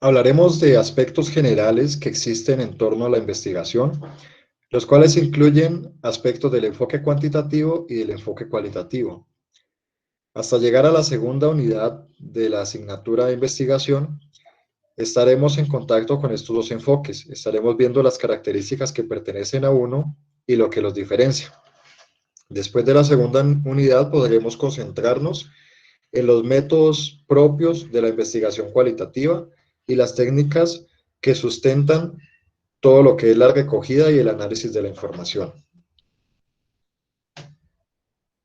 Hablaremos de aspectos generales que existen en torno a la investigación, los cuales incluyen aspectos del enfoque cuantitativo y del enfoque cualitativo. Hasta llegar a la segunda unidad de la asignatura de investigación, estaremos en contacto con estos dos enfoques. Estaremos viendo las características que pertenecen a uno y lo que los diferencia. Después de la segunda unidad podremos concentrarnos en los métodos propios de la investigación cualitativa y las técnicas que sustentan todo lo que es la recogida y el análisis de la información.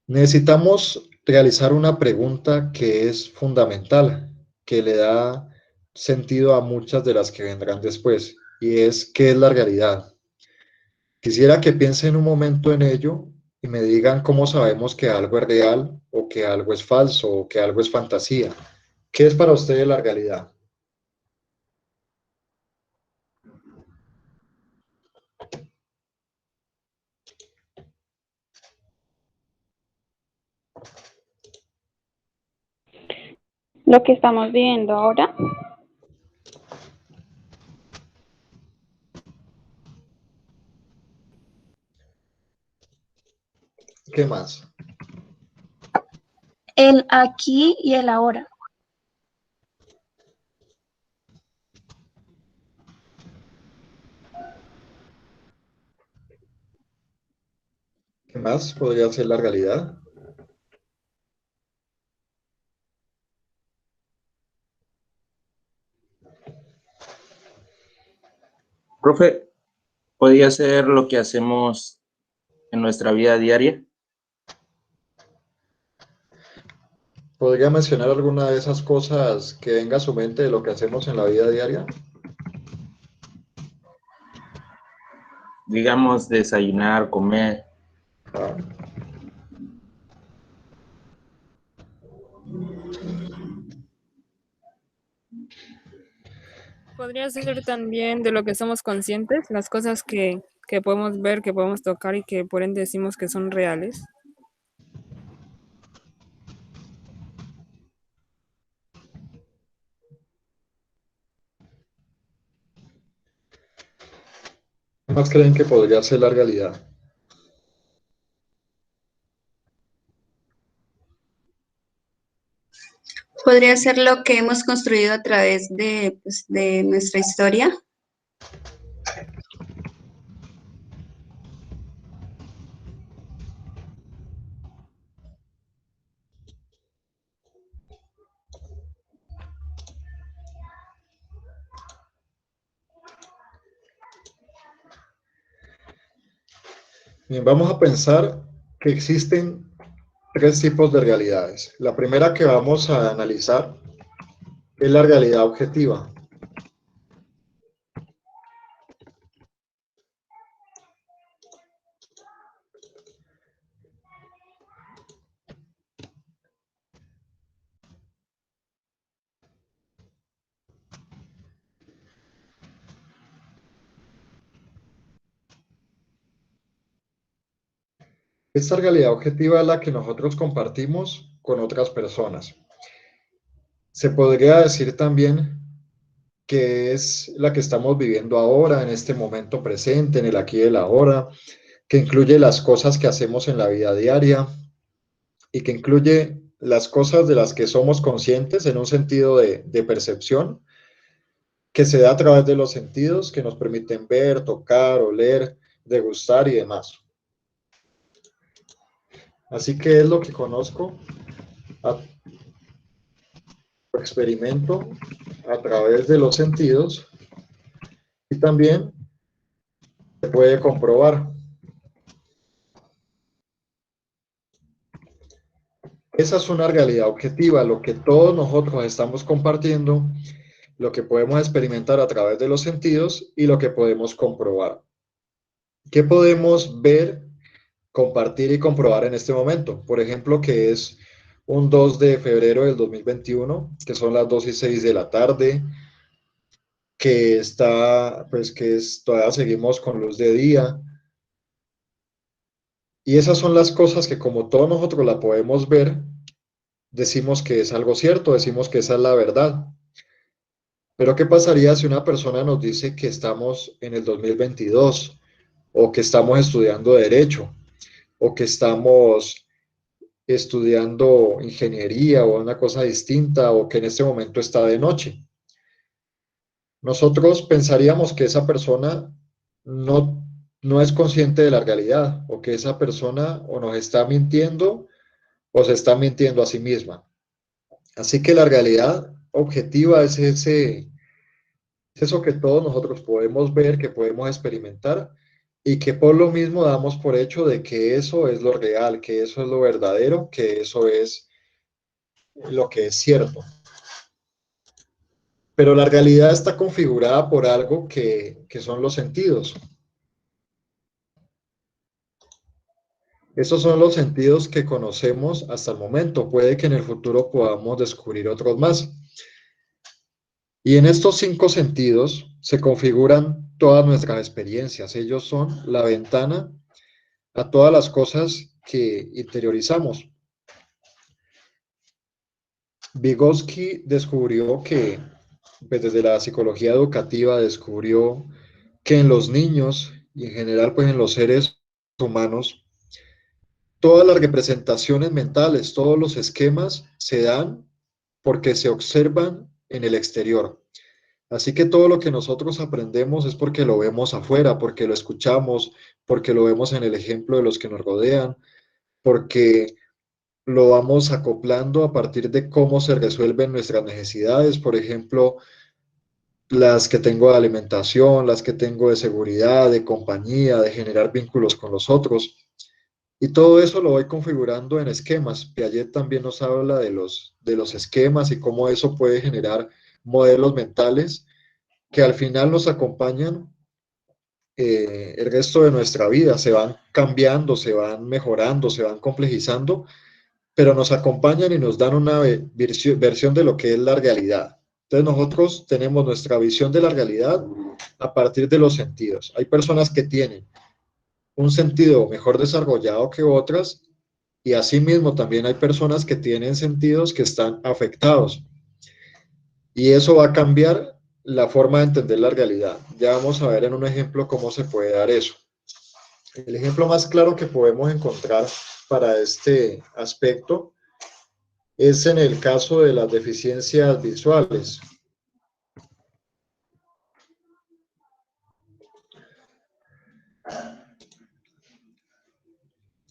Necesitamos realizar una pregunta que es fundamental, que le da sentido a muchas de las que vendrán después, y es ¿qué es la realidad? Quisiera que piensen un momento en ello y me digan cómo sabemos que algo es real o que algo es falso o que algo es fantasía. ¿Qué es para ustedes la realidad? Lo que estamos viviendo ahora, ¿Qué más? El aquí y el ahora. ¿Qué más podría ser la realidad? Profe, ¿podría ser lo que hacemos en nuestra vida diaria? ¿Podría mencionar alguna de esas cosas que venga a su mente de lo que hacemos en la vida diaria? Digamos, desayunar, comer. Ah, Podría ser también de lo que somos conscientes, las cosas que podemos ver, que podemos tocar y que por ende decimos que son reales. ¿qué más creen que podría ser la realidad? Podría ser lo que hemos construido a través de nuestra historia. Bien, vamos a pensar que existen tres tipos de realidades. La primera que vamos a analizar es la realidad objetiva. Esta realidad objetiva es la que nosotros compartimos con otras personas. Se podría decir también que es la que estamos viviendo ahora, en este momento presente, en el aquí y el ahora, que incluye las cosas que hacemos en la vida diaria y que incluye las cosas de las que somos conscientes en un sentido de percepción, que se da a través de los sentidos que nos permiten ver, tocar, oler, degustar y demás. Así que es lo que conozco, experimento a través de los sentidos y también se puede comprobar. Esa es una realidad objetiva, lo que todos nosotros estamos compartiendo, lo que podemos experimentar a través de los sentidos y lo que podemos comprobar. ¿Qué podemos ver, compartir y comprobar en este momento? Por ejemplo, que es un 2 de febrero del 2021, que son las 2:06 de la tarde, que está, pues que es, todavía seguimos con luz de día. Y esas son las cosas que como todos nosotros la podemos ver, decimos que es algo cierto, decimos que esa es la verdad. Pero ¿qué pasaría si una persona nos dice que estamos en el 2022 o que estamos estudiando derecho o que estamos estudiando ingeniería o una cosa distinta o que en este momento está de noche? Nosotros pensaríamos que esa persona no, no es consciente de la realidad o que esa persona o nos está mintiendo o se está mintiendo a sí misma. Así que la realidad objetiva es eso que todos nosotros podemos ver, que podemos experimentar y que por lo mismo damos por hecho de que eso es lo real, que eso es lo verdadero, que eso es lo que es cierto. Pero la realidad está configurada por algo que son los sentidos. Esos son los sentidos que conocemos hasta el momento. Puede que en el futuro podamos descubrir otros más. Y en estos 5 sentidos se configuran todas nuestras experiencias. Ellos son la ventana a todas las cosas que interiorizamos. Vygotsky descubrió que, pues desde la psicología educativa, descubrió que en los niños y en general pues en los seres humanos, todas las representaciones mentales, todos los esquemas se dan porque se observan en el exterior. Así que todo lo que nosotros aprendemos es porque lo vemos afuera, porque lo escuchamos, porque lo vemos en el ejemplo de los que nos rodean, porque lo vamos acoplando a partir de cómo se resuelven nuestras necesidades, por ejemplo, las que tengo de alimentación, las que tengo de seguridad, de compañía, de generar vínculos con los otros. Y todo eso lo voy configurando en esquemas. Piaget también nos habla de los esquemas y cómo eso puede generar modelos mentales que al final nos acompañan el resto de nuestra vida. Se van cambiando, se van mejorando, se van complejizando, pero nos acompañan y nos dan una versión de lo que es la realidad. Entonces nosotros tenemos nuestra visión de la realidad a partir de los sentidos. Hay personas que tienen un sentido mejor desarrollado que otras y asimismo también hay personas que tienen sentidos que están afectados y eso va a cambiar la forma de entender la realidad. Ya vamos a ver en un ejemplo cómo se puede dar eso. El ejemplo más claro que podemos encontrar para este aspecto es en el caso de las deficiencias visuales.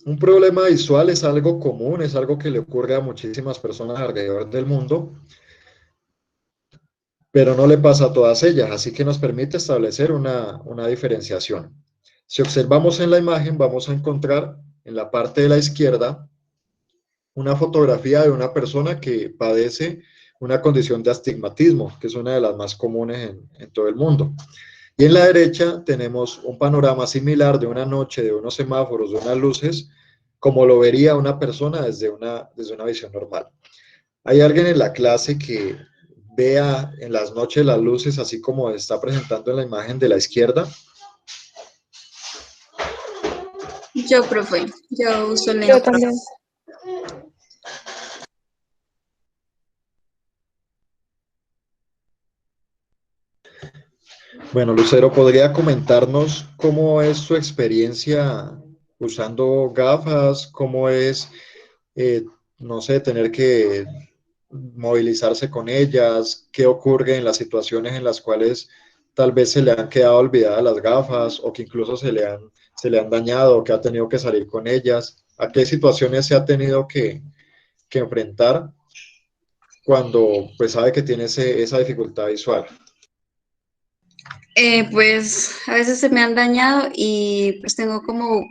Un problema visual es algo común, es algo que le ocurre a muchísimas personas alrededor del mundo, pero no le pasa a todas ellas, así que nos permite establecer una diferenciación. Si observamos en la imagen, vamos a encontrar en la parte de la izquierda una fotografía de una persona que padece una condición de astigmatismo, que es una de las más comunes en todo el mundo. Y en la derecha tenemos un panorama similar de una noche, de unos semáforos, de unas luces, como lo vería una persona desde una visión normal. ¿Hay alguien en la clase que vea en las noches las luces así como está presentando en la imagen de la izquierda? Yo, profe, yo uso Yo lentes. también. Bueno, Lucero, ¿podría comentarnos cómo es su experiencia usando gafas? ¿Cómo es, eh, no sé, tener que movilizarse con ellas? ¿Qué ocurre en las situaciones en las cuales tal vez se le han quedado olvidadas las gafas o que incluso se le han dañado o que ha tenido que salir con ellas? ¿A qué situaciones se ha tenido que enfrentar cuando pues sabe que tiene esa dificultad visual? Pues a veces se me han dañado y pues tengo como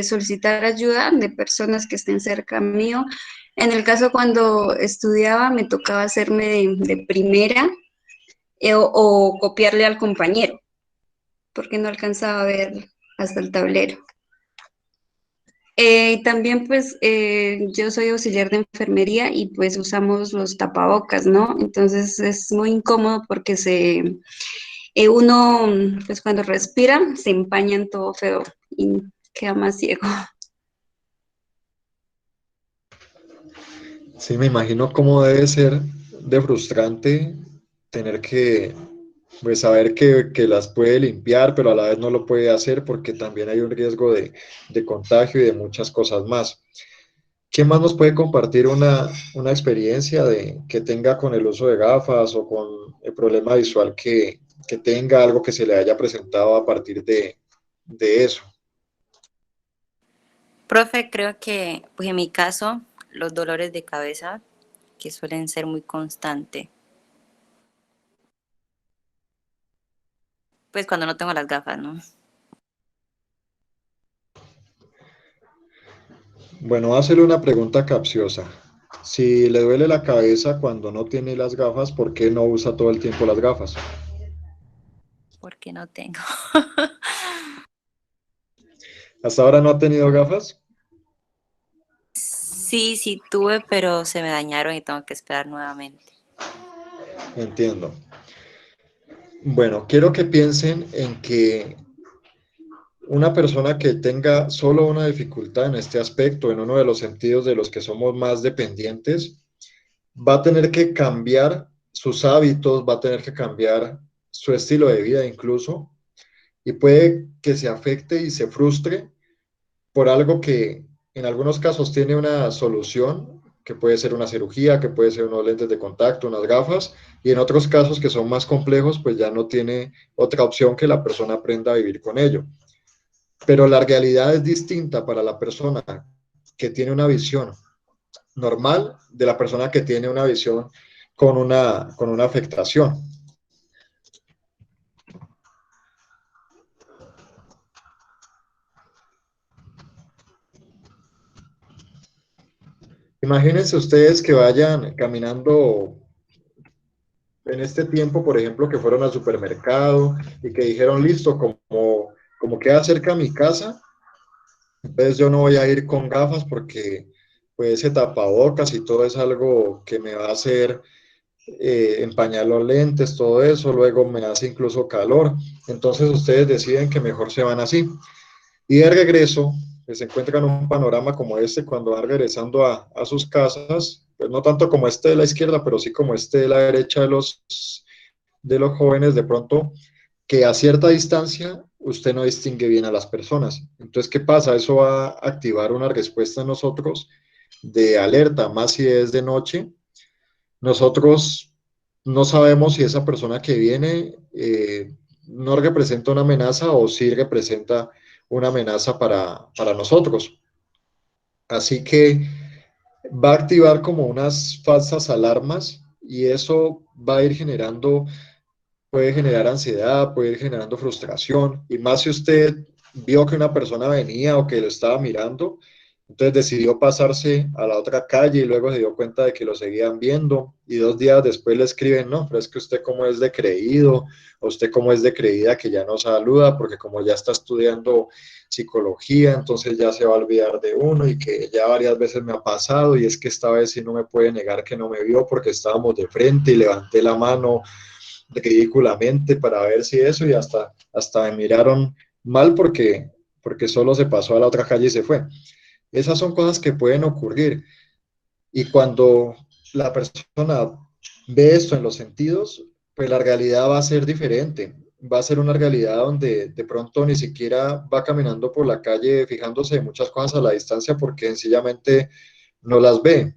solicitar ayuda de personas que estén cerca mío. En el caso cuando estudiaba me tocaba hacerme de primera o copiarle al compañero porque no alcanzaba a ver hasta el tablero. También pues yo soy auxiliar de enfermería y pues usamos los tapabocas, ¿no? Entonces es muy incómodo porque uno pues cuando respira se empaña en todo feo y queda más ciego. Sí, me imagino cómo debe ser de frustrante tener que pues saber que las puede limpiar, pero a la vez no lo puede hacer porque también hay un riesgo de contagio y de muchas cosas más. ¿Quién más nos puede compartir una experiencia que tenga con el uso de gafas o con el problema visual que tenga, algo que se le haya presentado a partir de eso? Profe, creo que pues en mi caso, los dolores de cabeza que suelen ser muy constantes, pues cuando no tengo las gafas, ¿no? Bueno, voy a hacerle una pregunta capciosa. Si le duele la cabeza cuando no tiene las gafas, ¿por qué no usa todo el tiempo las gafas? Porque no tengo. ¿Hasta ahora no ha tenido gafas? Sí, sí tuve, pero se me dañaron y tengo que esperar nuevamente. Entiendo. Bueno, quiero que piensen en que una persona que tenga solo una dificultad en este aspecto, en uno de los sentidos de los que somos más dependientes, va a tener que cambiar sus hábitos, va a tener que cambiar su estilo de vida incluso, y puede que se afecte y se frustre por algo que en algunos casos tiene una solución, que puede ser una cirugía, que puede ser unos lentes de contacto, unas gafas, y en otros casos que son más complejos, pues ya no tiene otra opción que la persona aprenda a vivir con ello. Pero la realidad es distinta para la persona que tiene una visión normal de la persona que tiene una visión con una afectación. Imagínense ustedes que vayan caminando en este tiempo, por ejemplo, que fueron al supermercado y que dijeron, listo, como queda cerca a mi casa, entonces yo no voy a ir con gafas porque pues ese tapabocas y todo es algo que me va a hacer empañar los lentes, todo eso, luego me hace incluso calor. Entonces ustedes deciden que mejor se van así. Y de regreso, pues se encuentran un panorama como este cuando van regresando a sus casas, pues no tanto como este de la izquierda, pero sí como este de la derecha de los jóvenes, de pronto, que a cierta distancia usted no distingue bien a las personas. Entonces, ¿qué pasa? Eso va a activar una respuesta en nosotros de alerta, más si es de noche. Nosotros no sabemos si esa persona que viene no representa una amenaza o sí representa una amenaza para nosotros. Así que va a activar como unas falsas alarmas y eso va a ir generando, puede generar ansiedad, puede ir generando frustración y más si usted vio que una persona venía o que lo estaba mirando, entonces decidió pasarse a la otra calle y luego se dio cuenta de que lo seguían viendo y 2 días después le escriben, no, pero es que usted como es de creído, o usted como es de creída que ya no saluda porque como ya está estudiando psicología, entonces ya se va a olvidar de uno y que ya varias veces me ha pasado y es que esta vez sí no me puede negar que no me vio porque estábamos de frente y levanté la mano ridículamente para ver si eso y hasta me miraron mal porque solo se pasó a la otra calle y se fue. Esas son cosas que pueden ocurrir y cuando la persona ve esto en los sentidos, pues la realidad va a ser diferente. Va a ser una realidad donde de pronto ni siquiera va caminando por la calle fijándose en muchas cosas a la distancia porque sencillamente no las ve.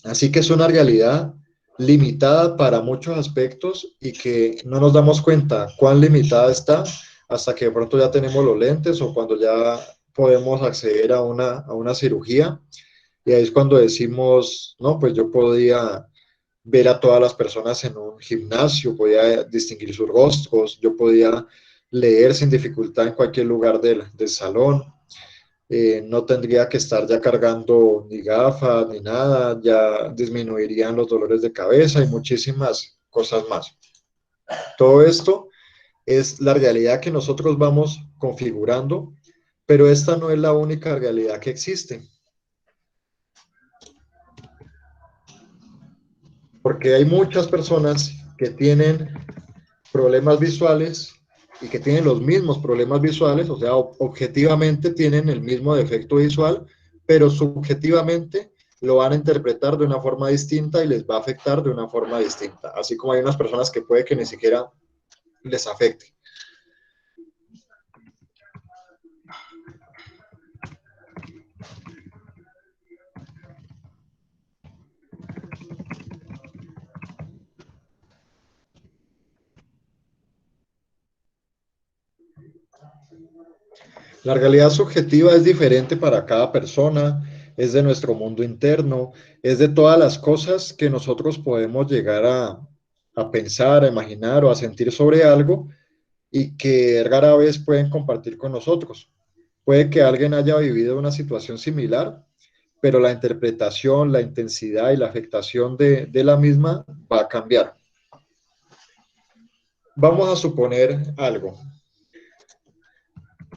Así que es una realidad limitada para muchos aspectos y que no nos damos cuenta cuán limitada está hasta que de pronto ya tenemos los lentes o cuando ya podemos acceder a una cirugía. Y ahí es cuando decimos, no, pues yo podía ver a todas las personas en un gimnasio, podía distinguir sus rostros, yo podía leer sin dificultad en cualquier lugar del salón. No tendría que estar ya cargando ni gafas ni nada, ya disminuirían los dolores de cabeza y muchísimas cosas más. Todo esto es la realidad que nosotros vamos configurando, pero esta no es la única realidad que existe, porque hay muchas personas que tienen problemas visuales y que tienen los mismos problemas visuales, o sea, objetivamente tienen el mismo defecto visual, pero subjetivamente lo van a interpretar de una forma distinta y les va a afectar de una forma distinta. Así como hay unas personas que puede que ni siquiera les afecte. La realidad subjetiva es diferente para cada persona, es de nuestro mundo interno, es de todas las cosas que nosotros podemos llegar a pensar, a imaginar o a sentir sobre algo y que rara vez pueden compartir con nosotros. Puede que alguien haya vivido una situación similar, pero la interpretación, la intensidad y la afectación de la misma va a cambiar. Vamos a suponer algo.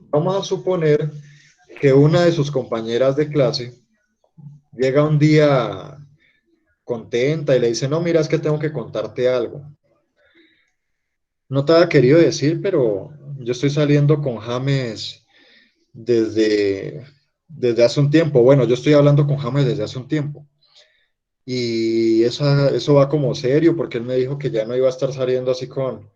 Vamos a suponer que una de sus compañeras de clase llega un día contenta y le dice, no, mira, es que tengo que contarte algo. No te había querido decir, pero yo estoy saliendo con James desde hace un tiempo. Bueno, yo estoy hablando con James desde hace un tiempo. Y eso va como serio, porque él me dijo que ya no iba a estar saliendo así con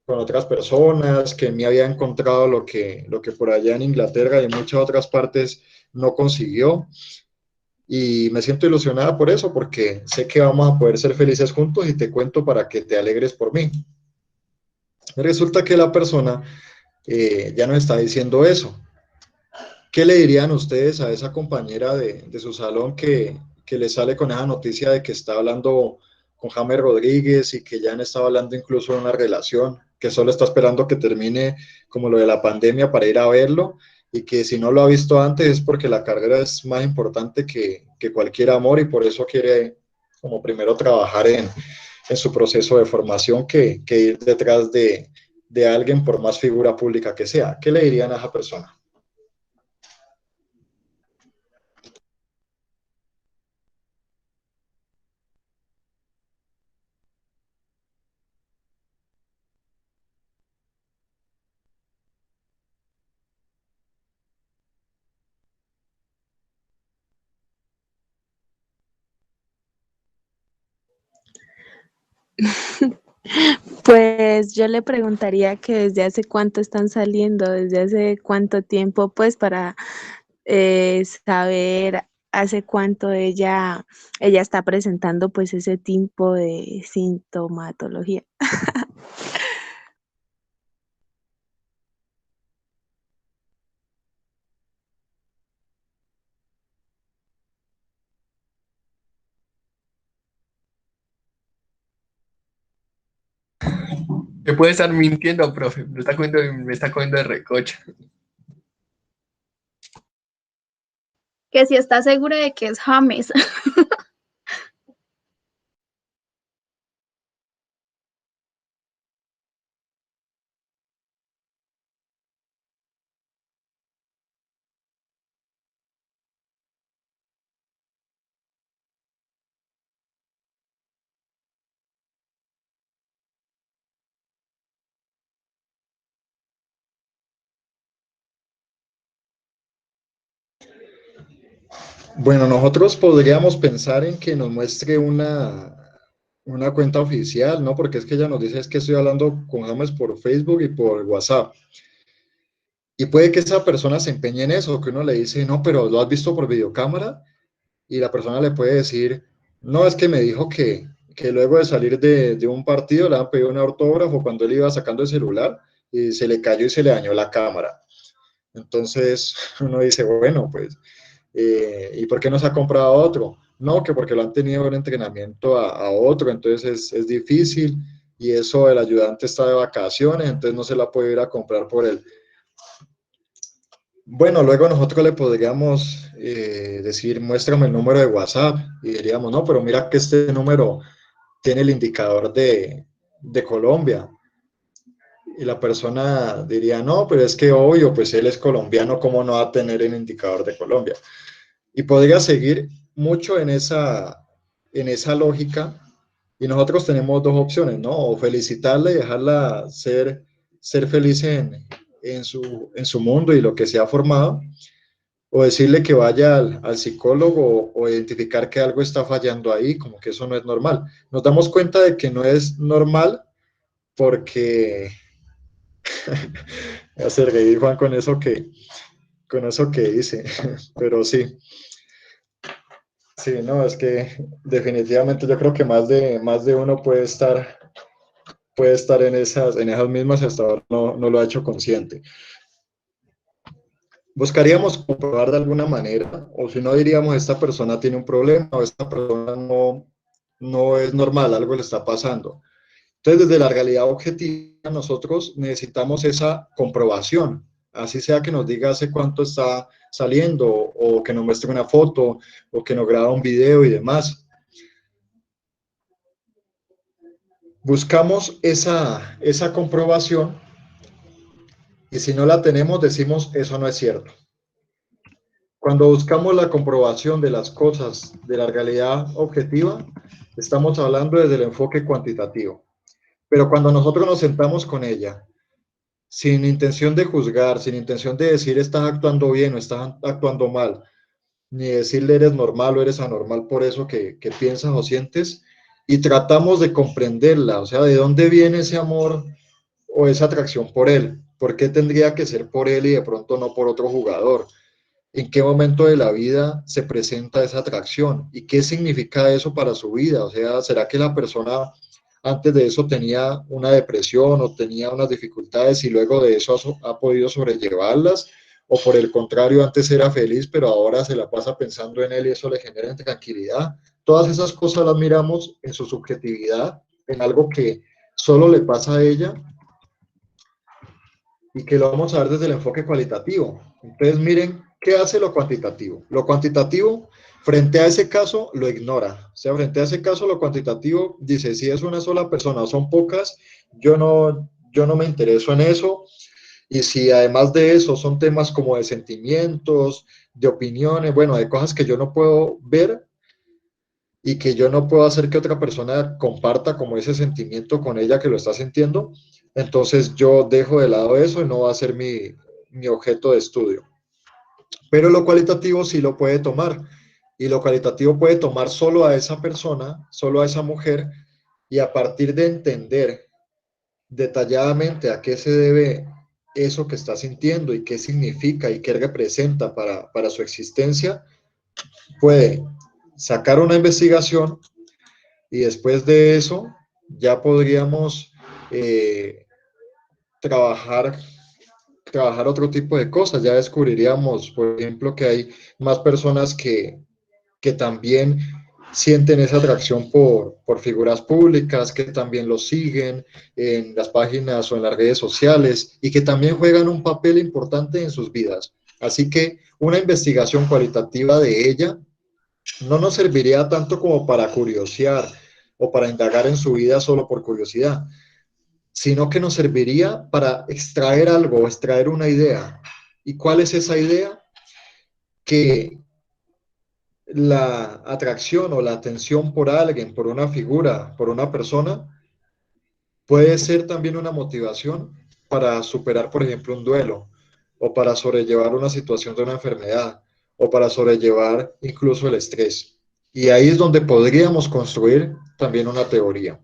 otras personas, que me había encontrado lo que por allá en Inglaterra y en muchas otras partes no consiguió. Y me siento ilusionada por eso, porque sé que vamos a poder ser felices juntos y te cuento para que te alegres por mí. Resulta que la persona ya nos está diciendo eso. ¿Qué le dirían ustedes a esa compañera de su salón que le sale con esa noticia de que está hablando con James Rodríguez y que ya han estado hablando incluso de una relación, que solo está esperando que termine como lo de la pandemia para ir a verlo y que si no lo ha visto antes es porque la carrera es más importante que cualquier amor y por eso quiere como primero trabajar en su proceso de formación que ir detrás de alguien por más figura pública que sea? ¿Qué le dirían a esa persona? Pues yo le preguntaría que desde hace cuánto están saliendo, desde hace cuánto tiempo, pues para saber hace cuánto ella está presentando pues ese tipo de sintomatología. Me puede estar mintiendo, profe. Me está cogiendo de recocha. Que si está segura de que es James. Bueno, nosotros podríamos pensar en que nos muestre una cuenta oficial, ¿no? Porque es que ella nos dice es que estoy hablando con James por Facebook y por WhatsApp. Y puede que esa persona se empeñe en eso, que uno le dice, no, pero lo has visto por videocámara, y la persona le puede decir, no, es que me dijo que luego de salir de un partido le han pedido un autógrafo cuando él iba sacando el celular y se le cayó y se le dañó la cámara. Entonces uno dice, bueno, pues ¿y por qué no se ha comprado otro? No, que porque lo han tenido en entrenamiento a otro, entonces es difícil y eso el ayudante está de vacaciones, entonces no se la puede ir a comprar por él. Bueno, luego nosotros le podríamos decir, muéstrame el número de WhatsApp y diríamos, no, pero mira que este número tiene el indicador de Colombia. Y la persona diría, no, pero es que obvio, pues él es colombiano, ¿cómo no va a tener el indicador de Colombia? Y podría seguir mucho en esa lógica. Y nosotros tenemos dos opciones, ¿no? O felicitarla y dejarla ser feliz en su mundo y lo que se ha formado. o decirle que vaya al psicólogo o identificar que algo está fallando ahí, como que eso no es normal. Nos damos cuenta de que no es normal porque me hace reír Juan con eso que dice, pero sí, sí, no, es que definitivamente yo creo que más de uno puede estar en esas mismas y hasta ahora no lo ha hecho consciente. Buscaríamos comprobar de alguna manera, o si no diríamos, esta persona tiene un problema o esta persona no es normal, algo le está pasando. Entonces, desde la realidad objetiva, nosotros necesitamos esa comprobación, así sea que nos diga hace cuánto está saliendo, o que nos muestre una foto, o que nos graba un video y demás. Buscamos esa comprobación y si no la tenemos, decimos, eso no es cierto. Cuando buscamos la comprobación de las cosas de la realidad objetiva, estamos hablando desde el enfoque cuantitativo. Pero cuando nosotros nos sentamos con ella, sin intención de juzgar, sin intención de decir estás actuando bien o estás actuando mal, ni decirle eres normal o eres anormal por eso que piensas o sientes, y tratamos de comprenderla, o sea, de dónde viene ese amor o esa atracción por él, por qué tendría que ser por él y de pronto no por otro jugador, en qué momento de la vida se presenta esa atracción y qué significa eso para su vida, o sea, ¿será que la persona antes de eso tenía una depresión o tenía unas dificultades y luego de eso ha podido sobrellevarlas? O por el contrario, antes era feliz, pero ahora se la pasa pensando en él y eso le genera intranquilidad. Todas esas cosas las miramos en su subjetividad, en algo que solo le pasa a ella y que lo vamos a ver desde el enfoque cualitativo. Entonces, miren, ¿qué hace lo cuantitativo? Lo cuantitativo, frente a ese caso, lo ignora. O sea, frente a ese caso, lo cuantitativo dice, si es una sola persona o son pocas, yo no me intereso en eso. Y si además de eso son temas como de sentimientos, de opiniones, bueno, de cosas que yo no puedo ver y que yo no puedo hacer que otra persona comparta como ese sentimiento con ella que lo está sintiendo, entonces yo dejo de lado eso y no va a ser mi objeto de estudio. Pero lo cualitativo sí lo puede tomar, y lo cualitativo puede tomar solo a esa persona, solo a esa mujer, y a partir de entender detalladamente a qué se debe eso que está sintiendo y qué significa y qué representa para su existencia, puede sacar una investigación y después de eso ya podríamos trabajar otro tipo de cosas. Ya descubriríamos, por ejemplo, que hay más personas que también sienten esa atracción por figuras públicas, que también los siguen en las páginas o en las redes sociales y que también juegan un papel importante en sus vidas. Así que una investigación cualitativa de ella no nos serviría tanto como para curiosear o para indagar en su vida solo por curiosidad, sino que nos serviría para extraer algo, extraer una idea. ¿Y cuál es esa idea? Que la atracción o la atención por alguien, por una figura, por una persona, puede ser también una motivación para superar, por ejemplo, un duelo, o para sobrellevar una situación de una enfermedad, o para sobrellevar incluso el estrés. Y ahí es donde podríamos construir también una teoría.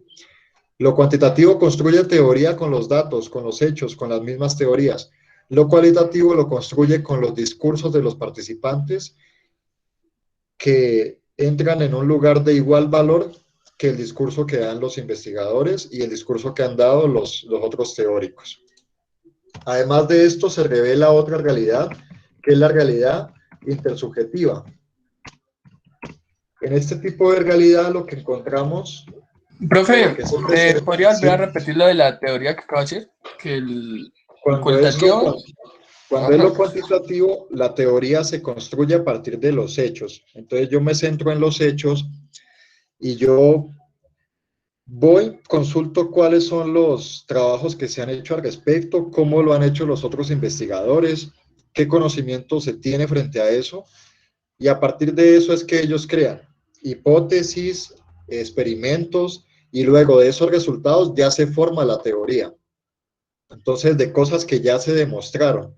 Lo cuantitativo construye teoría con los datos, con los hechos, con las mismas teorías. Lo cualitativo lo construye con los discursos de los participantes que entran en un lugar de igual valor que el discurso que dan los investigadores y el discurso que han dado los otros teóricos. Además de esto, se revela otra realidad, que es la realidad intersubjetiva. En este tipo de realidad lo que encontramos... Profe, que ¿podría volver a sí, repetir lo de la teoría que acaba de decir? Que el cuando cualitativo... cuando es lo cuantitativo, la teoría se construye a partir de los hechos. Entonces yo me centro en los hechos y yo voy, consulto cuáles son los trabajos que se han hecho al respecto, cómo lo han hecho los otros investigadores, qué conocimiento se tiene frente a eso, y a partir de eso es que ellos crean hipótesis, experimentos, y luego de esos resultados ya se forma la teoría. Entonces, de cosas que ya se demostraron.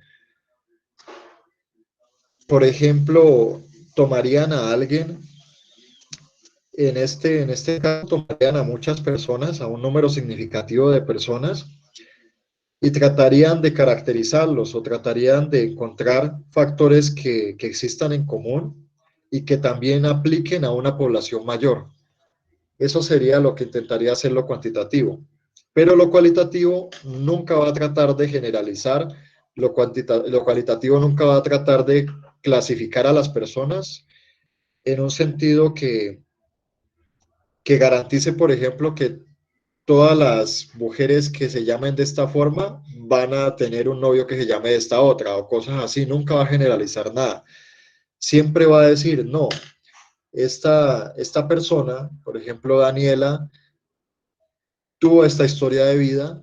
por ejemplo, tomarían a alguien, en este caso tomarían a muchas personas, a un número significativo de personas, y tratarían de caracterizarlos o tratarían de encontrar factores que existan en común y que también apliquen a una población mayor. Eso sería lo que intentaría hacer lo cuantitativo. Pero lo cualitativo nunca va a tratar de generalizar, lo cualitativo nunca va a tratar de clasificar a las personas en un sentido que garantice, por ejemplo, que todas las mujeres que se llamen de esta forma van a tener un novio que se llame de esta otra o cosas así. Nunca va a generalizar nada. Siempre va a decir, no, esta persona, por ejemplo, Daniela, tuvo esta historia de vida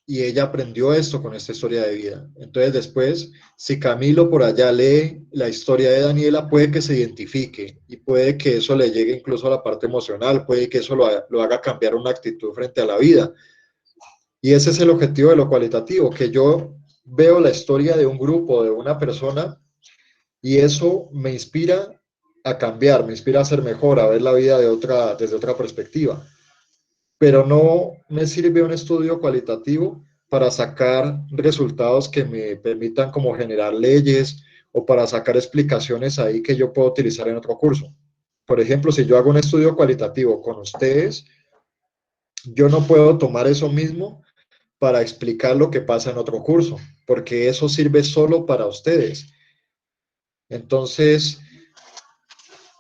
y ella aprendió esto con esta historia de vida. Entonces después, si Camilo por allá lee la historia de Daniela, puede que se identifique y puede que eso le llegue incluso a la parte emocional, puede que eso lo haga cambiar una actitud frente a la vida. Y ese es el objetivo de lo cualitativo, que yo veo la historia de un grupo, de una persona, y eso me inspira a cambiar, me inspira a ser mejor, a ver la vida desde otra perspectiva. Pero no me sirve un estudio cualitativo para sacar resultados que me permitan como generar leyes o para sacar explicaciones ahí que yo puedo utilizar en otro curso. Por ejemplo, si yo hago un estudio cualitativo con ustedes, yo no puedo tomar eso mismo para explicar lo que pasa en otro curso, porque eso sirve solo para ustedes. Entonces,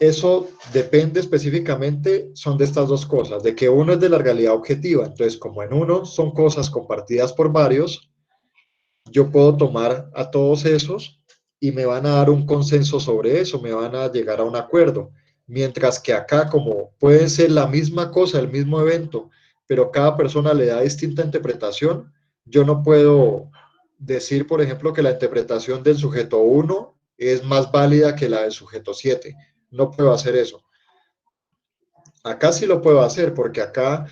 eso depende específicamente, son de estas dos cosas, de que uno es de la realidad objetiva, entonces como en uno son cosas compartidas por varios, yo puedo tomar a todos esos y me van a dar un consenso sobre eso, me van a llegar a un acuerdo, mientras que acá como puede ser la misma cosa, el mismo evento, pero cada persona le da distinta interpretación, yo no puedo decir, por ejemplo, que la interpretación del sujeto 1 es más válida que la del sujeto 7. No puedo hacer eso. Acá sí lo puedo hacer, porque acá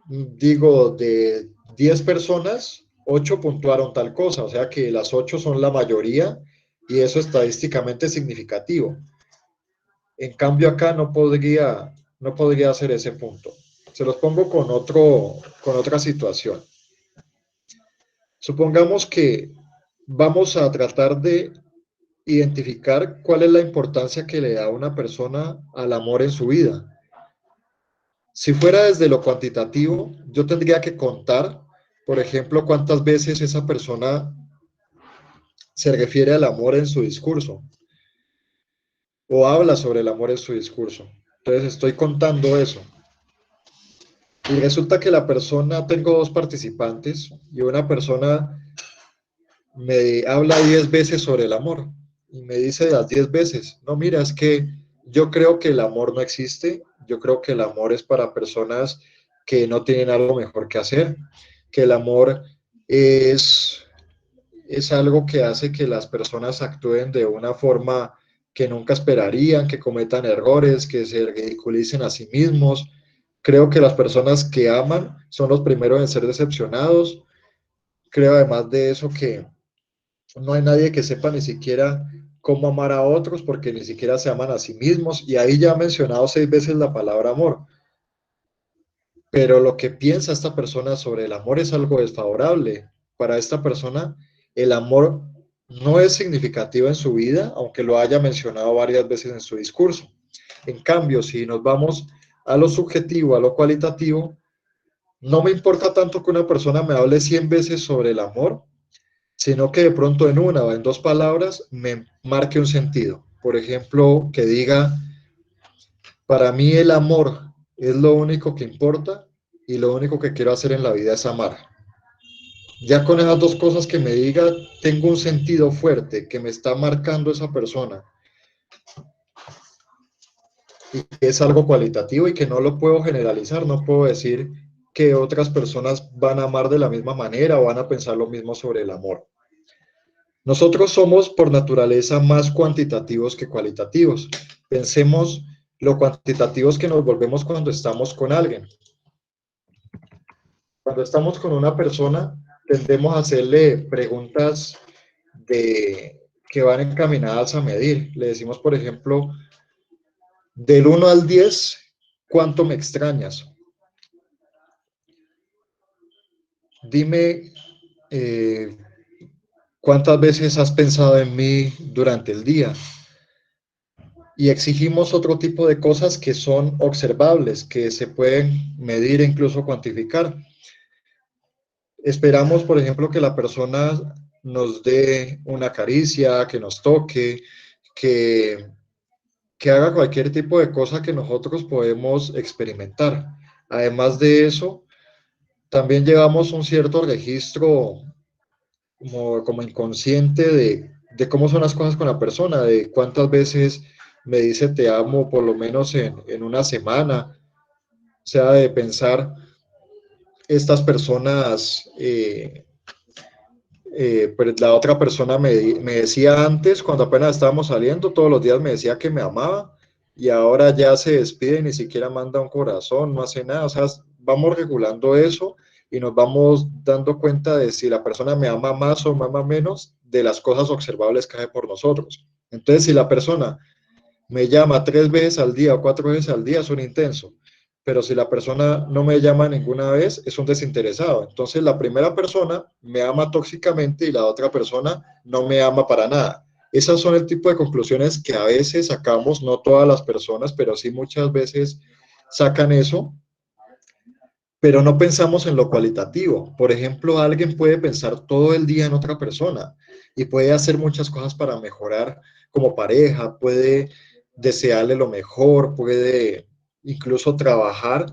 digo, de 10 personas, 8 puntuaron tal cosa, o sea que las 8 son la mayoría y eso estadísticamente es significativo. En cambio acá no podría hacer ese punto. Se los pongo con otra situación. Supongamos que vamos a tratar de identificar cuál es la importancia que le da una persona al amor en su vida. Si fuera desde lo cuantitativo, yo tendría que contar, por ejemplo, cuántas veces esa persona se refiere al amor en su discurso o habla sobre el amor en su discurso. Entonces estoy contando eso. Y resulta que tengo dos participantes y una persona me habla 10 veces sobre el amor y me dice las 10 veces, no, mira, es que yo creo que el amor no existe, yo creo que el amor es para personas que no tienen algo mejor que hacer, que el amor es algo que hace que las personas actúen de una forma que nunca esperarían, que cometan errores, que se ridiculicen a sí mismos. Creo que las personas que aman son los primeros en ser decepcionados. Creo además de eso que no hay nadie que sepa ni siquiera cómo amar a otros porque ni siquiera se aman a sí mismos. Y ahí ya he mencionado 6 veces la palabra amor. Pero lo que piensa esta persona sobre el amor es algo desfavorable. Para esta persona, el amor no es significativo en su vida, aunque lo haya mencionado varias veces en su discurso. En cambio, si nos vamos a lo subjetivo, a lo cualitativo, no me importa tanto que una persona me hable 100 veces sobre el amor, sino que de pronto en una o en 2 palabras me marque un sentido. Por ejemplo, que diga, para mí el amor es lo único que importa y lo único que quiero hacer en la vida es amar. Ya con esas 2 cosas que me diga, tengo un sentido fuerte que me está marcando esa persona. Y que es algo cualitativo y que no lo puedo generalizar, no puedo decir que otras personas van a amar de la misma manera o van a pensar lo mismo sobre el amor. Nosotros somos por naturaleza más cuantitativos que cualitativos. Pensemos lo cuantitativos que nos volvemos cuando estamos con alguien. Cuando estamos con una persona, tendemos a hacerle preguntas que que van encaminadas a medir. Le decimos, por ejemplo, del 1 al 10, ¿cuánto me extrañas? Dime cuántas veces has pensado en mí durante el día. Y exigimos otro tipo de cosas que son observables, que se pueden medir e incluso cuantificar. Esperamos, por ejemplo, que la persona nos dé una caricia, que nos toque, que, que haga cualquier tipo de cosa que nosotros podemos experimentar. Además de eso, también llevamos un cierto registro como inconsciente de cómo son las cosas con la persona, de cuántas veces me dice te amo por lo menos en una semana, o sea, de pensar estas personas, pues la otra persona me decía antes, cuando apenas estábamos saliendo, todos los días me decía que me amaba y ahora ya se despide y ni siquiera manda un corazón, no hace nada, o sea, vamos regulando eso y nos vamos dando cuenta de si la persona me ama más o me ama menos de las cosas observables que hace por nosotros. Entonces, si la persona me llama 3 veces al día o 4 veces al día, es un intenso. Pero si la persona no me llama ninguna vez, es un desinteresado. Entonces, la primera persona me ama tóxicamente y la otra persona no me ama para nada. Esas son el tipo de conclusiones que a veces sacamos, no todas las personas, pero sí muchas veces sacan eso, pero no pensamos en lo cualitativo. Por ejemplo, alguien puede pensar todo el día en otra persona y puede hacer muchas cosas para mejorar como pareja, puede desearle lo mejor, puede incluso trabajar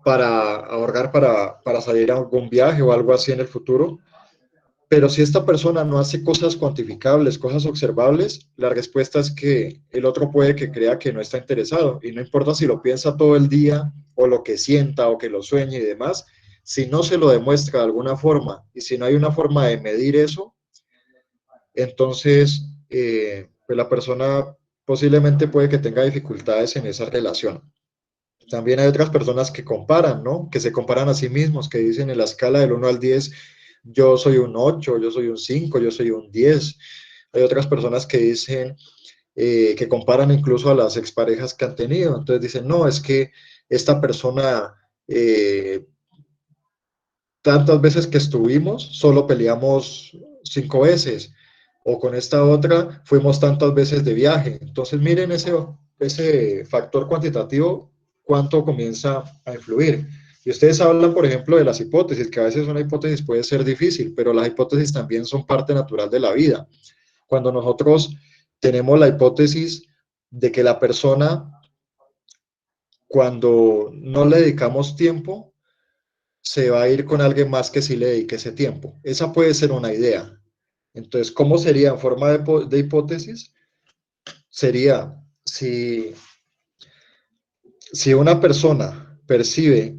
para ahorrar para salir a algún viaje o algo así en el futuro. Pero si esta persona no hace cosas cuantificables, cosas observables, la respuesta es que el otro puede que crea que no está interesado. Y no importa si lo piensa todo el día o lo que sienta o que lo sueñe y demás, si no se lo demuestra de alguna forma y si no hay una forma de medir eso, entonces pues la persona posiblemente puede que tenga dificultades en esa relación. También hay otras personas que comparan, ¿no? Que se comparan a sí mismos, que dicen en la escala del 1 al 10, yo soy un 8, yo soy un 5, yo soy un 10. Hay otras personas que dicen, que comparan incluso a las exparejas que han tenido. Entonces dicen, no, es que esta persona, tantas veces que estuvimos, solo peleamos 5 veces. O con esta otra, fuimos tantas veces de viaje. Entonces miren ese factor cuantitativo, cuánto comienza a influir. Y ustedes hablan, por ejemplo, de las hipótesis, que a veces una hipótesis puede ser difícil, pero las hipótesis también son parte natural de la vida. Cuando nosotros tenemos la hipótesis de que la persona, cuando no le dedicamos tiempo, se va a ir con alguien más que sí le dedique ese tiempo. Esa puede ser una idea. Entonces, ¿cómo sería en forma de hipótesis? Sería, si una persona percibe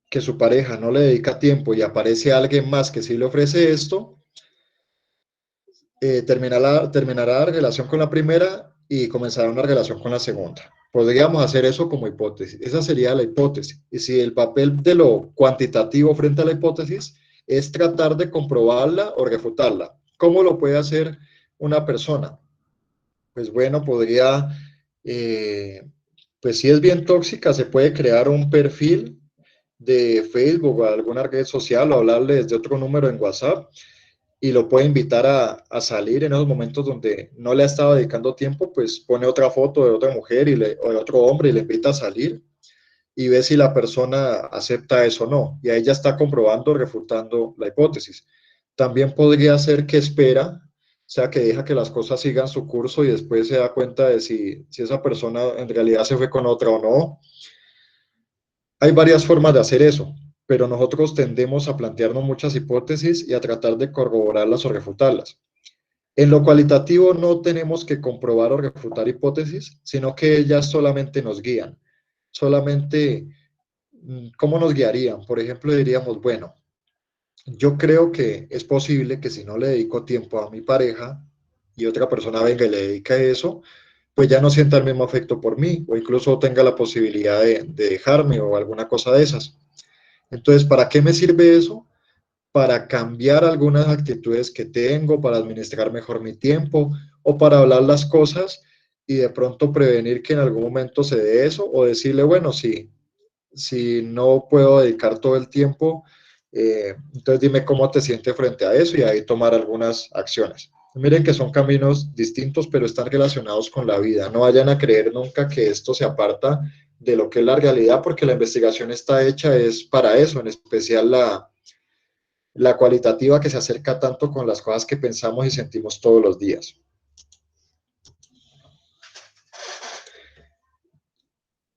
que su pareja no le dedica tiempo y aparece alguien más que sí le ofrece esto, terminará la relación con la primera y comenzará una relación con la segunda. Podríamos hacer eso como hipótesis. Esa sería la hipótesis. Y si el papel de lo cuantitativo frente a la hipótesis es tratar de comprobarla o refutarla. ¿Cómo lo puede hacer una persona? Pues bueno, podría, pues si es bien tóxica, se puede crear un perfil de Facebook o alguna red social o hablarle desde otro número en WhatsApp y lo puede invitar a salir en esos momentos donde no le ha estado dedicando tiempo, pues pone otra foto de otra mujer o de otro hombre y le invita a salir y ve si la persona acepta eso o no. Y ahí ya está comprobando, refutando la hipótesis. También podría ser que espera, o sea, que deja que las cosas sigan su curso y después se da cuenta de si esa persona en realidad se fue con otra o no. Hay varias formas de hacer eso, pero nosotros tendemos a plantearnos muchas hipótesis y a tratar de corroborarlas o refutarlas. En lo cualitativo no tenemos que comprobar o refutar hipótesis, sino que ellas solamente nos guían. Solamente, ¿cómo nos guiarían? Por ejemplo, diríamos, bueno, yo creo que es posible que si no le dedico tiempo a mi pareja y otra persona venga y le dedica eso, pues ya no sienta el mismo afecto por mí o incluso tenga la posibilidad de dejarme o alguna cosa de esas. Entonces, ¿para qué me sirve eso? Para cambiar algunas actitudes que tengo, para administrar mejor mi tiempo o para hablar las cosas y de pronto prevenir que en algún momento se dé eso, o decirle, bueno, si no puedo dedicar todo el tiempo, entonces dime cómo te sientes frente a eso y ahí tomar algunas acciones. Miren que son caminos distintos, pero están relacionados con la vida. No vayan a creer nunca que esto se aparta de lo que es la realidad, porque la investigación está hecha es para eso, en especial la cualitativa, que se acerca tanto con las cosas que pensamos y sentimos todos los días.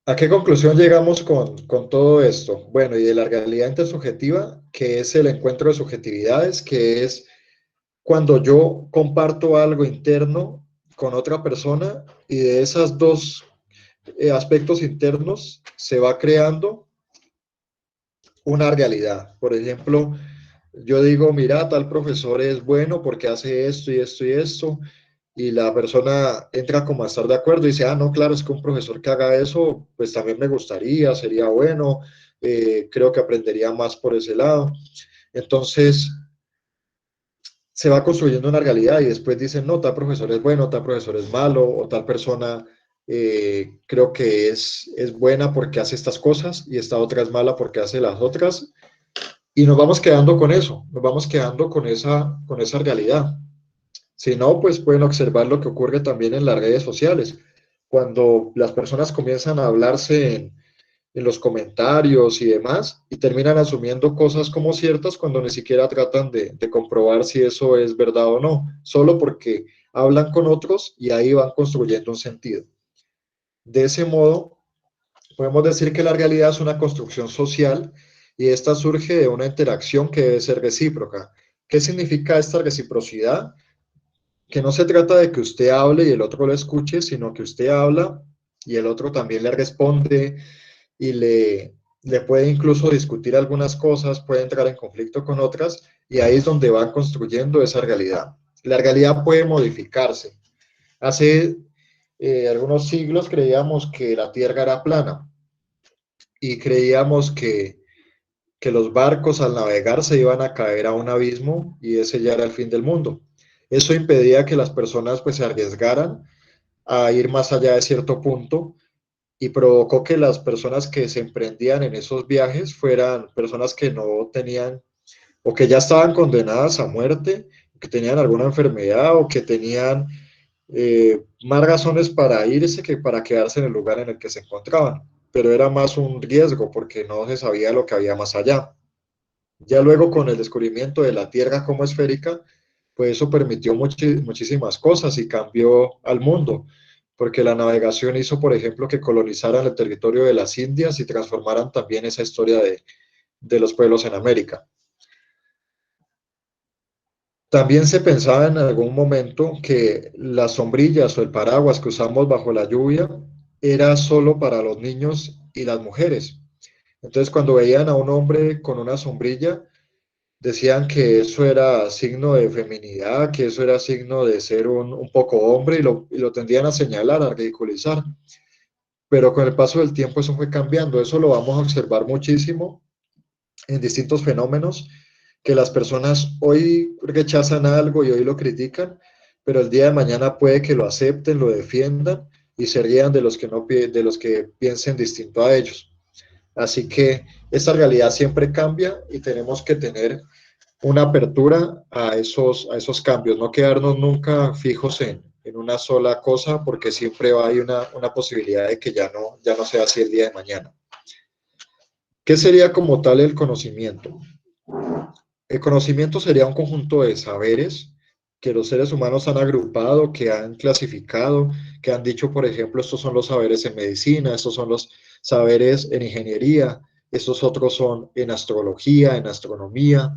¿A qué conclusión llegamos con todo esto? Bueno, y de la realidad intersubjetiva, que es el encuentro de subjetividades, que es cuando yo comparto algo interno con otra persona y de esos dos aspectos internos se va creando una realidad. Por ejemplo, yo digo, mira, tal profesor es bueno porque hace esto y esto y esto, y la persona entra como a estar de acuerdo y dice, ah, no, claro, es que un profesor que haga eso, pues también me gustaría, sería bueno, creo que aprendería más por ese lado. Entonces, se va construyendo una realidad y después dicen, no, tal profesor es bueno, tal profesor es malo, o tal persona creo que es buena porque hace estas cosas y esta otra es mala porque hace las otras. Y nos vamos quedando con eso, nos vamos quedando con esa realidad. Si no, pues pueden observar lo que ocurre también en las redes sociales. Cuando las personas comienzan a hablarse en los comentarios y demás, y terminan asumiendo cosas como ciertas cuando ni siquiera tratan de comprobar si eso es verdad o no, solo porque hablan con otros y ahí van construyendo un sentido. De ese modo, podemos decir que la realidad es una construcción social y esta surge de una interacción que debe ser recíproca. ¿Qué significa esta reciprocidad? Que no se trata de que usted hable y el otro lo escuche, sino que usted habla y el otro también le responde y le puede incluso discutir algunas cosas, puede entrar en conflicto con otras, y ahí es donde van construyendo esa realidad. La realidad puede modificarse. Hace algunos siglos creíamos que la Tierra era plana y creíamos que los barcos al navegar se iban a caer a un abismo y ese ya era el fin del mundo. Eso impedía que las personas pues se arriesgaran a ir más allá de cierto punto y provocó que las personas que se emprendían en esos viajes fueran personas que no tenían o que ya estaban condenadas a muerte, que tenían alguna enfermedad o que tenían más razones para irse que para quedarse en el lugar en el que se encontraban, pero era más un riesgo porque no se sabía lo que había más allá. Ya luego con el descubrimiento de la Tierra como esférica, pues eso permitió muchísimas cosas y cambió al mundo, porque la navegación hizo, por ejemplo, que colonizaran el territorio de las Indias y transformaran también esa historia de los pueblos en América. También se pensaba en algún momento que las sombrillas o el paraguas que usamos bajo la lluvia era solo para los niños y las mujeres. Entonces, cuando veían a un hombre con una sombrilla, decían que eso era signo de feminidad, que eso era signo de ser un poco hombre y lo tendían a señalar, a ridiculizar. Pero con el paso del tiempo eso fue cambiando. Eso lo vamos a observar muchísimo en distintos fenómenos, que las personas hoy rechazan algo y hoy lo critican, pero el día de mañana puede que lo acepten, lo defiendan y se rían de los que, no, de los que piensen distinto a ellos. Así que esta realidad siempre cambia y tenemos que tener una apertura a esos cambios, no quedarnos nunca fijos en una sola cosa, porque siempre hay una posibilidad de que ya no sea así el día de mañana. ¿Qué sería como tal el conocimiento? El conocimiento sería un conjunto de saberes que los seres humanos han agrupado, que han clasificado, que han dicho, por ejemplo, estos son los saberes en medicina, estos son los saberes en ingeniería, estos otros son en astrología, en astronomía.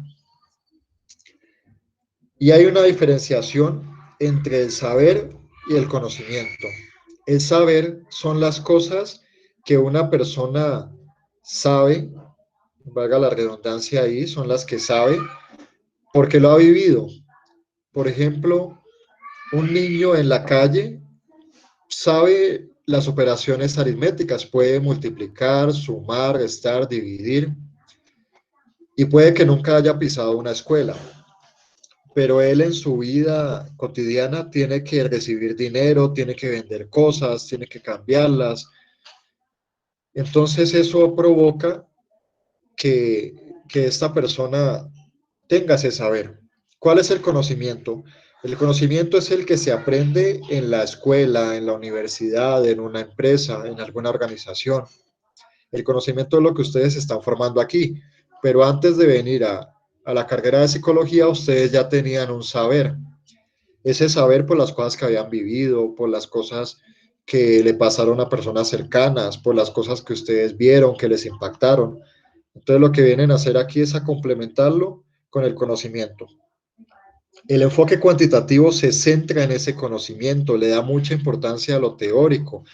Y hay una diferenciación entre el saber y el conocimiento. El saber son las cosas que una persona sabe, valga la redundancia ahí, son las que sabe porque lo ha vivido. Por ejemplo, un niño en la calle sabe las operaciones aritméticas, puede multiplicar, sumar, restar, dividir, y puede que nunca haya pisado una escuela, pero él en su vida cotidiana tiene que recibir dinero, tiene que vender cosas, tiene que cambiarlas. Entonces eso provoca que esta persona tenga ese saber. ¿Cuál es el conocimiento? El conocimiento es el que se aprende en la escuela, en la universidad, en una empresa, en alguna organización. El conocimiento es lo que ustedes están formando aquí, pero antes de venir a la carrera de psicología, ustedes ya tenían un saber. Ese saber por las cosas que habían vivido, por las cosas que le pasaron a personas cercanas, por las cosas que ustedes vieron, que les impactaron. Entonces lo que vienen a hacer aquí es a complementarlo con el conocimiento. El enfoque cuantitativo se centra en ese conocimiento, le da mucha importancia a lo teórico,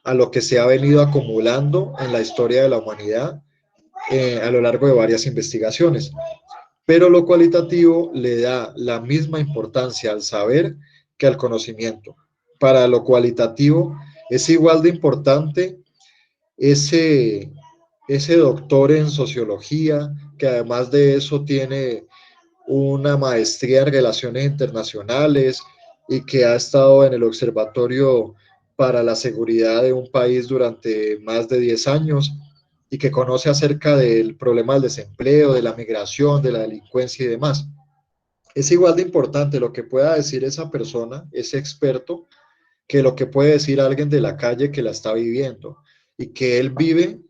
a lo que se ha venido acumulando en la historia de la humanidad a lo largo de varias investigaciones. Pero lo cualitativo le da la misma importancia al saber que al conocimiento. Para lo cualitativo es igual de importante ese doctor en sociología, que además de eso tiene una maestría en relaciones internacionales y que ha estado en el Observatorio para la Seguridad de un país durante más de 10 años y que conoce acerca del problema del desempleo, de la migración, de la delincuencia y demás. Es igual de importante lo que pueda decir esa persona, ese experto, que lo que puede decir alguien de la calle que la está viviendo y que él vive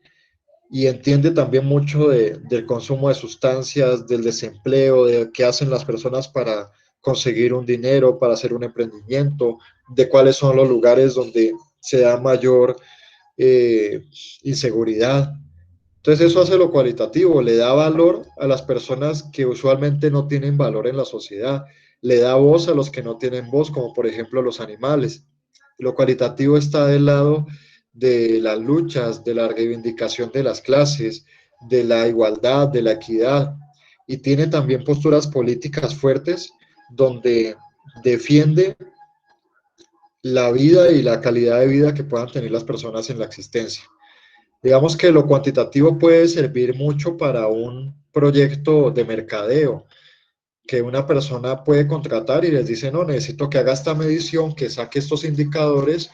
y entiende también mucho del consumo de sustancias, del desempleo, de qué hacen las personas para conseguir un dinero, para hacer un emprendimiento, de cuáles son los lugares donde se da mayor inseguridad. Entonces eso hace lo cualitativo, le da valor a las personas que usualmente no tienen valor en la sociedad, le da voz a los que no tienen voz, como por ejemplo los animales. Lo cualitativo está del lado de las luchas, de la reivindicación de las clases, de la igualdad, de la equidad, y tiene también posturas políticas fuertes donde defiende la vida y la calidad de vida que puedan tener las personas en la existencia. Digamos que lo cuantitativo puede servir mucho para un proyecto de mercadeo, que una persona puede contratar y les dice, no, necesito que haga esta medición, que saque estos indicadores,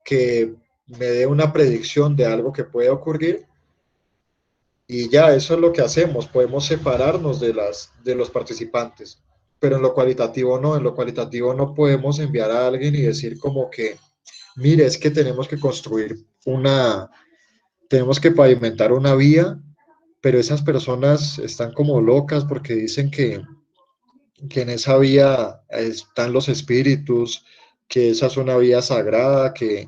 que me dé una predicción de algo que puede ocurrir, y ya, eso es lo que hacemos, podemos separarnos de los participantes, pero en lo cualitativo no, en lo cualitativo no podemos enviar a alguien y decir como que, mire, es que tenemos que construir tenemos que pavimentar una vía, pero esas personas están como locas porque dicen que en esa vía están los espíritus, que esa es una vía sagrada, que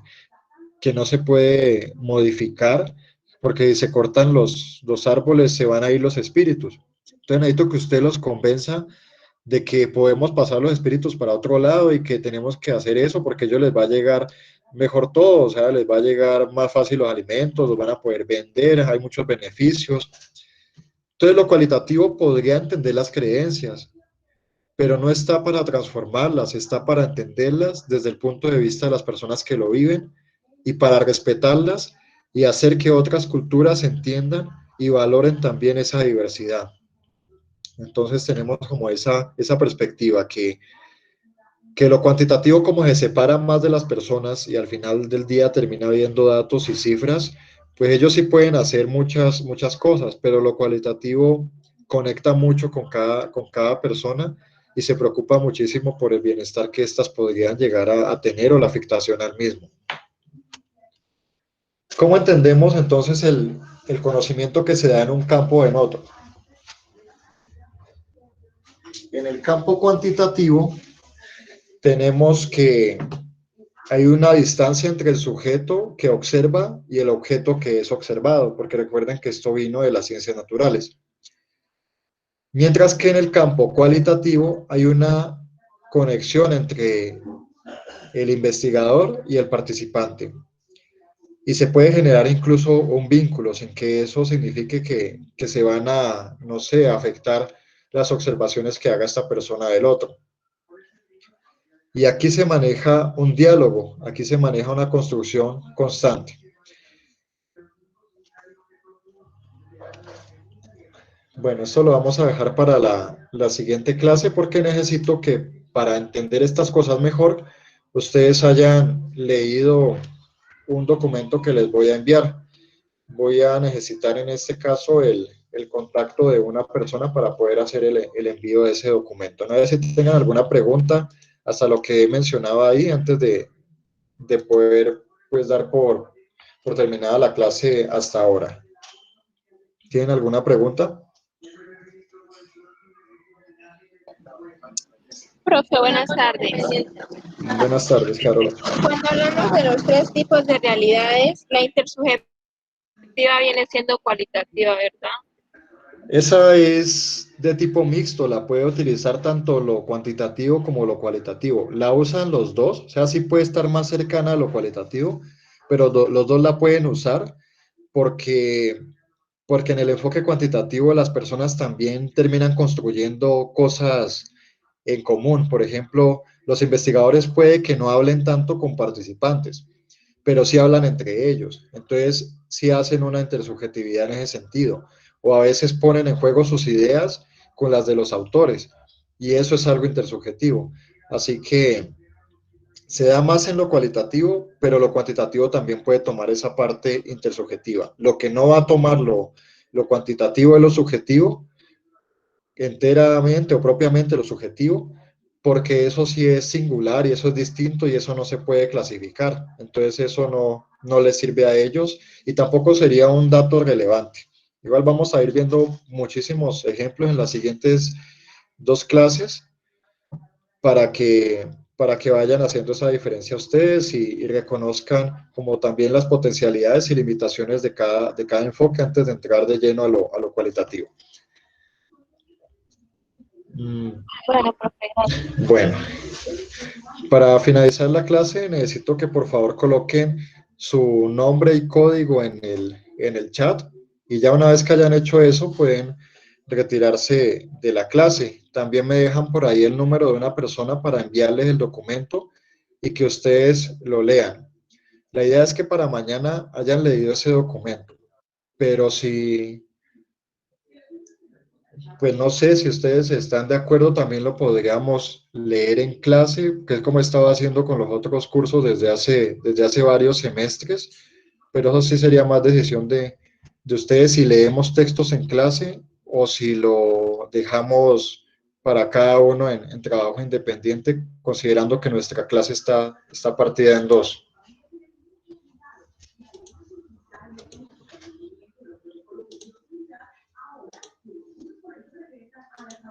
no se puede modificar, porque si se cortan los árboles se van a ir los espíritus. Entonces necesito que usted los convenza de que podemos pasar los espíritus para otro lado y que tenemos que hacer eso porque a ellos les va a llegar mejor todo, o sea, les va a llegar más fácil los alimentos, los van a poder vender, hay muchos beneficios. Entonces lo cualitativo podría entender las creencias, pero no está para transformarlas, está para entenderlas desde el punto de vista de las personas que lo viven y para respetarlas y hacer que otras culturas entiendan y valoren también esa diversidad. Entonces tenemos como esa perspectiva que lo cuantitativo como se separa más de las personas y al final del día termina viendo datos y cifras, pues ellos sí pueden hacer muchas cosas, pero lo cualitativo conecta mucho con cada persona y se preocupa muchísimo por el bienestar que éstas podrían llegar a tener o la afectación al mismo. ¿Cómo entendemos entonces el conocimiento que se da en un campo o en otro? En el campo cuantitativo tenemos que hay una distancia entre el sujeto que observa y el objeto que es observado, porque recuerden que esto vino de las ciencias naturales. Mientras que en el campo cualitativo hay una conexión entre el investigador y el participante. Y se puede generar incluso un vínculo sin que eso signifique que se van a, no sé, afectar las observaciones que haga esta persona del otro. Y aquí se maneja un diálogo, aquí se maneja una construcción constante. Bueno, esto lo vamos a dejar para la siguiente clase porque necesito que para entender estas cosas mejor, ustedes hayan leído un documento que les voy a enviar. Voy a necesitar en este caso el contacto de una persona para poder hacer el envío de ese documento. No sé si tengan alguna pregunta hasta lo que he mencionado ahí antes de poder pues dar por terminada la clase hasta ahora. ¿Tienen alguna pregunta? Profe, buenas tardes. Buenas tardes, Carol. Cuando hablamos de los tres tipos de realidades, la intersubjetiva viene siendo cualitativa, ¿verdad? Esa es de tipo mixto, la puede utilizar tanto lo cuantitativo como lo cualitativo. La usan los dos, o sea, sí puede estar más cercana a lo cualitativo, pero los dos la pueden usar porque, porque en el enfoque cuantitativo las personas también terminan construyendo cosas en común. Por ejemplo, los investigadores puede que no hablen tanto con participantes, pero sí hablan entre ellos. Entonces, sí hacen una intersubjetividad en ese sentido. O a veces ponen en juego sus ideas con las de los autores. Y eso es algo intersubjetivo. Así que se da más en lo cualitativo, pero lo cuantitativo también puede tomar esa parte intersubjetiva. Lo que no va a tomar lo cuantitativo es lo subjetivo, enteramente o propiamente lo subjetivo, porque eso sí es singular y eso es distinto y eso no se puede clasificar. Entonces eso no les sirve a ellos y tampoco sería un dato relevante. Igual vamos a ir viendo muchísimos ejemplos en las siguientes dos clases para que vayan haciendo esa diferencia ustedes y reconozcan como también las potencialidades y limitaciones de cada enfoque antes de entrar de lleno a lo cualitativo. Bueno, profe, gracias. Bueno, para finalizar la clase necesito que por favor coloquen su nombre y código en el chat y ya una vez que hayan hecho eso pueden retirarse de la clase. También me dejan por ahí el número de una persona para enviarles el documento y que ustedes lo lean. La idea es que para mañana hayan leído ese documento, pero si, pues no sé si ustedes están de acuerdo, también lo podríamos leer en clase, que es como he estado haciendo con los otros cursos desde hace varios semestres, pero eso sí sería más decisión de ustedes si leemos textos en clase o si lo dejamos para cada uno en trabajo independiente, considerando que nuestra clase está partida en dos.